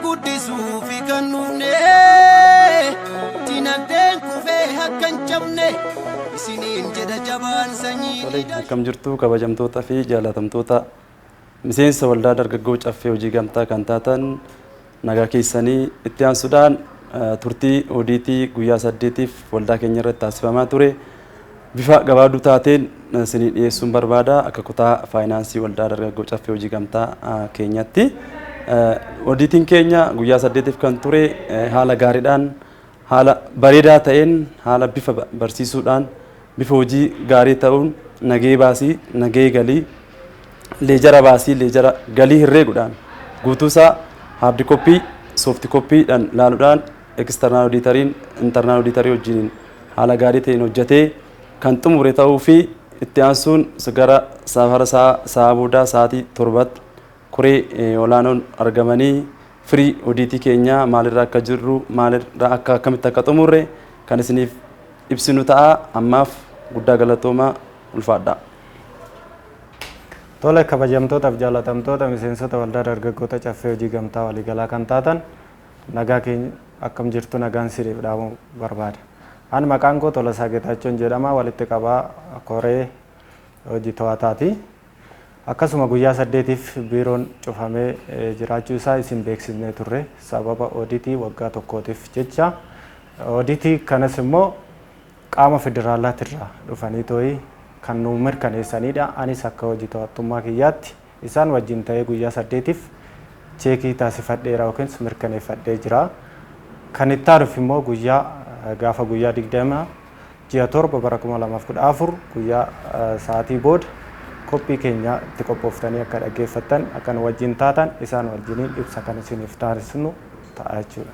guddisuu fi kan nuufne dinagdeen kufee hakkan cabne isiniin jedha jabaan sanyii. Akkam jirtu kabajamtoota fi jaalatamtoota miseensa waldaa dargaggoo caffee hojii gamtaa kan taatan nagaa keessanii itti aansuudhaan turtii odiitii guyyaa 8tiif waldaa keenya irratti taasifamaa ture bifa gabaabduu taateen isinii dhiyeessuun barbaada akka kutaa faayinaansii waldaa dargaggoo caffee hojii gamtaa keenyatti. Odiitiin keenya guyyaa 8tiif kan ture haala gaariidhaan haala bareedaa ta'een haala bifa barsiisuudhaan bifa hojii gaarii ta'uun nagee baasii nagee galii leejara baasii leejara galii herreeguudhaan guutuusaa haardi koppii soofti koppiidhaan ilaaluudhaan eksternaal oodiitariin intarnaal oodiitarii wajjin haala gaarii ta'een hojjetee kan xumure ta'uu fi itti aansuun gara safara sa'a boodaa sa'aatii 7tti kuree olaanoon argamanii firii odiitii keenya maalirraa akka jirru maalirraa akkamitti akka xumurre kan isiniif ibsinu ta'a. Ammaaf guddaa galatoomaa ulfaadhaa. Tole kabajamtootaaf jaalatamtoota miseensota waldaa dargaggoota caffee hojii gamtaa waliigalaa kan taatan nagaa keenya akkam jirtu nagaan siriif dhaamuu barbaada. Ani maqaan koo Tolasaa Geetaachoon jedhama, walitti qabaa koree hojii to'ataati. Akkasuma guyyaa 8tiif biiroon cufamee jiraachuu isaa isin beeksifnee turre sababa odiitii waggaa tokkootiif jecha. Odiitii kanas immoo qaama federaalaatirraa dhufanii too'ii kan nu mirkaneessanidha. Anis akka hojii to'attummaa kiyyaatti isaan wajjin ta'ee guyyaa 8tiif cheekii taasifadheera yookiin mirkaneeffadhee jira. Kan itti aanuuf immoo gaafa guyyaa 20 ji'a 7 bara 2014 guyyaa sa'aatii booda koppii keenya itti qophooftanii akka dhaggeeffattan akka nu wajjin taatan isaan wajjiniin ibsa kan isiniif taasisnu ta'a jechuudha.